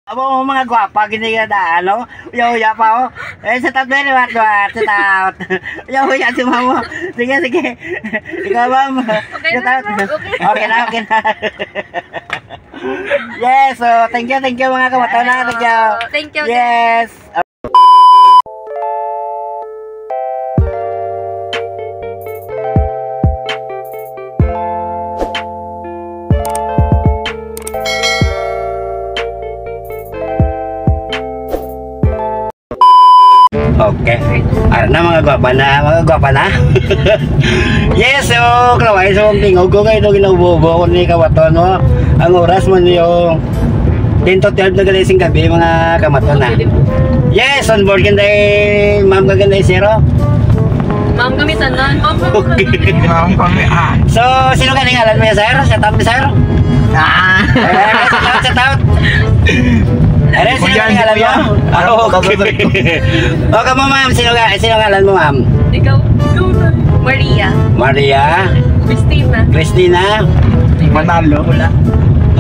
Abo mga gwapa gini kada ano. Uya pa oh. Sa taot din wat sa taot. Uya si mamo. Sige. Ikaw ma'am. Sa taot. Okay na. Yes, so thank you mga kabataan na. Thank you. Yes. Okay. Na mga gwapa na. Yes, so klaway so tingog ko kayo ginububo ko ni kawaton mo. Ang oras mo niyo 10 to 12 na galising gabi mga kamaton na. Yes, on board kanday ma'am kaganday zero. Ma'am kami tanan. Ma'am kami So sino ka ngalan mo sir? Shout out sir. Shout out. Are sino ngalan mo? Okay, ma'am, sino ngalan mo, ma'am? Ikaw. Maria. Christina. Manalo.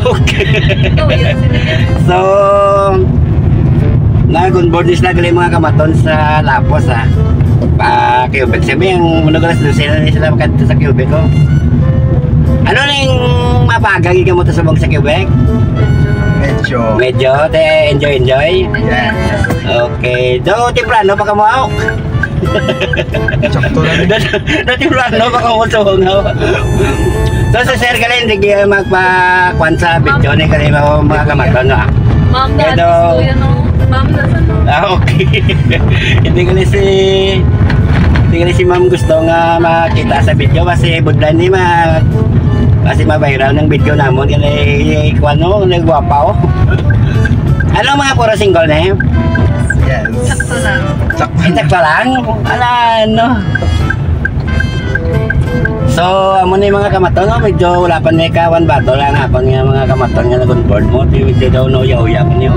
Okay. So, nag-onboard sila gali mga kamaton sa Lapos ha. Quebec. Sabi yung munugulas doon sila makanta sa Quebec ko. Ano nang mapagagi ka mo sa bang sa Quebec? Medyo, enjoy. Yeah. Okay. Do timplano pa ka mo out. Sakto lang. Do timplano pa ka mo sungaw. So sa sir gali hindi magpa-kwan sa video ni gali mga kamaton no. Ma'am, ma'am nasa okay. Hindi gali si ma'am gusto nga makita sa video kasi budlan ni kasi ma-viral ng video namon kaya kuano nagwapa oh. Ano mga puro single na eh? Yes. Sakto lang. Ala ano. So amo na yung mga kamaton no? Medyo wala pa na ikawan bato lang hapon nga mga kamaton nga nag-onboard mo medyo daw no uya ko niyo.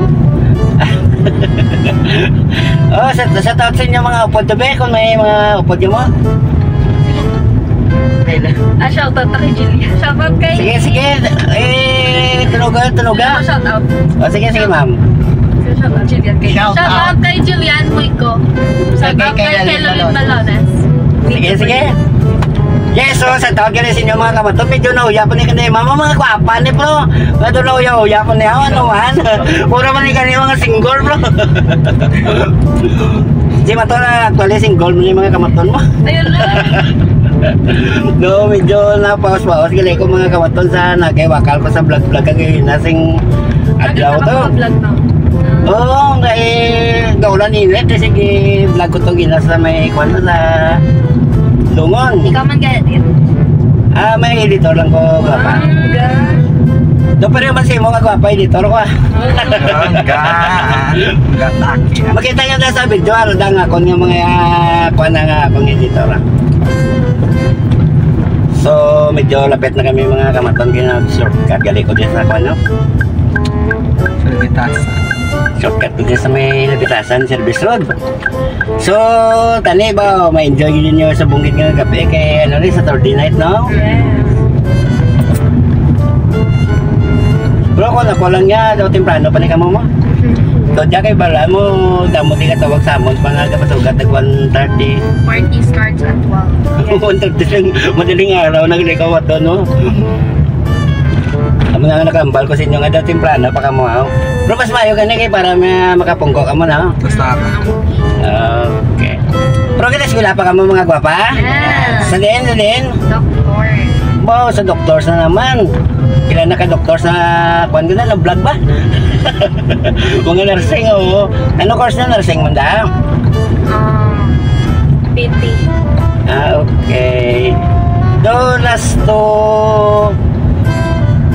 Oh sa taot sa inyo mga upod to be kung may mga upod nyo mo. Shoutout kay Julia. Shoutout kay... Sige. Tunuga. Shoutout. O sige ma'am. Shoutout Julian kay... Shoutout kay Julian Muico. Shoutout kay Kelvin Balones. Sige. Yes, so sa tawag ka rin sa inyo mga kamato. Medyo nauya po ni kanina. Mama mga kwapa ni bro. Medyo nauya po ni ako. Ano man. Puro man ni kanina mga single bro. Si Mato na actually single mo ni mga kamaton mo. Ayun lang. No, medyo napaos-paos gali ko mga kamaton sa kay wakal ko sa vlog kay nasing adlaw to. Oo, kay gaulan init sige vlog ko to ginas sa may kwan sa Lungon. Ikaw man gaya din. May editor lang ko gapa. Do pa rin si mo nga gwapa editor ko. Makita niyo na sa video ano dang ako ng mga kwan nga akong editor. So medyo lapit na kami mga kamaton shortcut gali ko din sa ano shortcut din sa may Labitasan Service Road. So tani ba ma-enjoy din niyo sa bungkit ng gabi kay ano rin sa Saturday night no? Bro ko lang niya daw temprano pa ni kamo mo. So diya kay bala mo damo di ka tawag sa amon pa nga kapasugat nag 1:30. Party starts at 12. 1:30 madaling araw naglikaw ato no. Amo nga nakambal ko sa inyo nga daw temprano pa kamo ha. Pero mas mayo gani kay para makapungko ka mo na. Basta Okay. Pero kita eskwela pa kamo mga gwapa? Yes. Sa din? Doktor. Wow, sa doctors na naman. Kailan na ka-doctors na kuwan ko na vlog ba? Mga nursing oh. Ano course na nursing mo da? PT. Okay. Do last to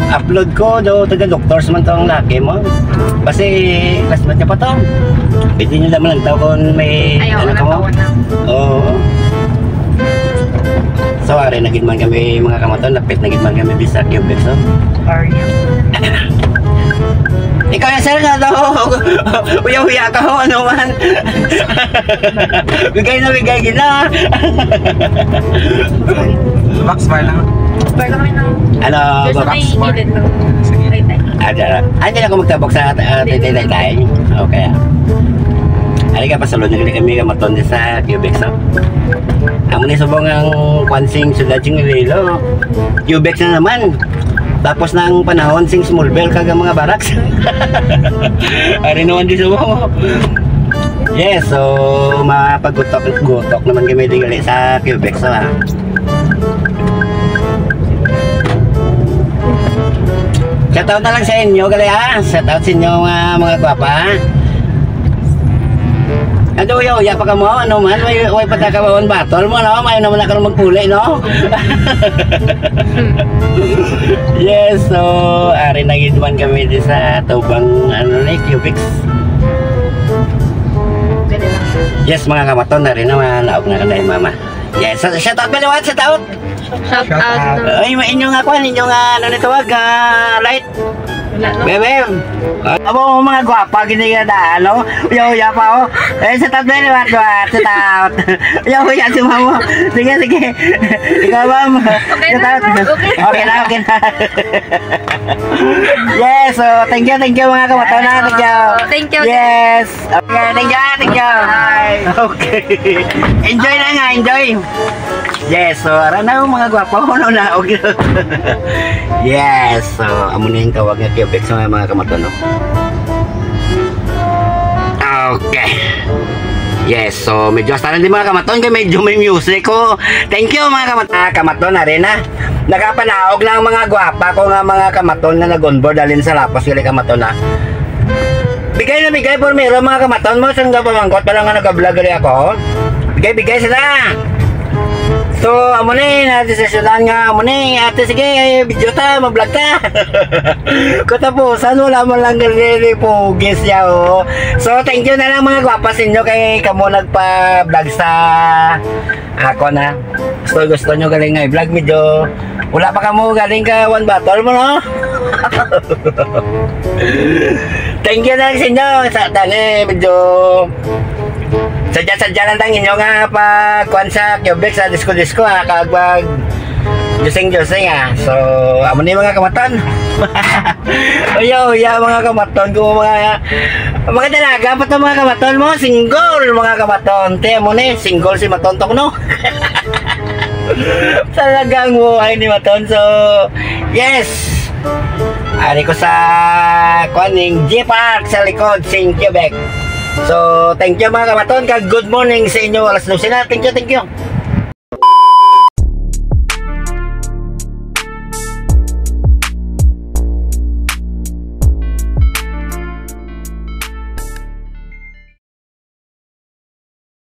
upload ko do taga-doctors man tong laki mo. Kasi classmate ka pa to. Pwede nyo naman lang tao kung may ano ka mo. Oo. So, ari nagid man kami mga kamaton, lapit nagid man kami sa Quebec so. Ikaw na sir na daw. Uya-uya ka ho ano man. Bigay gina. Max smile lang. Smile lang na. Ano, There's Max something needed to. Sige. Andiyan ako magtabok sa Taytay. Okay. Halika pa salon nyo kami kamaton din sa Cubex. Amo ni subong ang kwansing sudad sing Iloilo. Cubex na naman. Tapos na ang panahon sing small bell kaga mga barracks. Ari naman di subong. Yes, so mapaggutok naman kami digali sa Cubex ha. Shoutout na lang sa inyo gali ha. Shoutout sa inyo mga gwapa. Ano ya pa ka mo, ano man, may patakawawan batol mo, no? May naman ako magpuli, no? Yes, so, ari nagidman kami di sa Tubang, ano na, Cubex. Yes, mga kamaton na rin naman, naog na kanay mama. Yes, shoutout ba naman, shoutout? Shout out. Ay, inyong ako, inyong ano nito wag, light. Bebe, amo mga gwapa gini kada ano, uya pa oh. Sa tat beli wat sa tat. Uya si mamo. Sige. Ikaw ma'am. Okay na. Okay na. Yes, so thank you mga kabataan na. Thank you. Yes. Okay, thank you. Okay. Enjoy na nga, enjoy. Yes, so ara na mga gwapa no na. Okay. Yes, so amo na yung tawag nga Cubex sa mga kamaton, no? Okay. Yes, so medyo astaran din mga kamaton kaya medyo may music ko. Thank you mga kamaton na rin ha. Nakapanaog lang mga gwapa ko nga mga kamaton na nag-onboard dalhin sa Lapos kili kamaton ha. Bigay na bigay por meron mga kamaton mo saan nga pamangkot pa lang nga nag-vlog rin ako. Bigay sila. So, amo ni nadesisyonan nga amo ni ate sige video ta mag-vlog ta. Katapusan wala man lang gali pugis ya oh. So, thank you na lang mga gwapa sa inyo kay kamo nagpa-vlog sa ako na. Gusto nyo galing nga i-vlog medyo wala pa kamo galing ka one battle mo no. Thank you na lang sa inyo sa dali medyo sadya lang tang inyo nga pagkuhan sa Cubex sa disco ha kagwag jusing ha. So amo ni mga kamaton. Uya mga kamaton ko mga dalaga pa to mga kamaton mo single mga kamaton te mo ni single si matontok no. Talagang buhay ni maton. So yes, ari ko sa kuaning G Park sa likod sing Cubex. So, thank you mga kamaton. Good morning sa inyo. Alas 12 na. Thank you.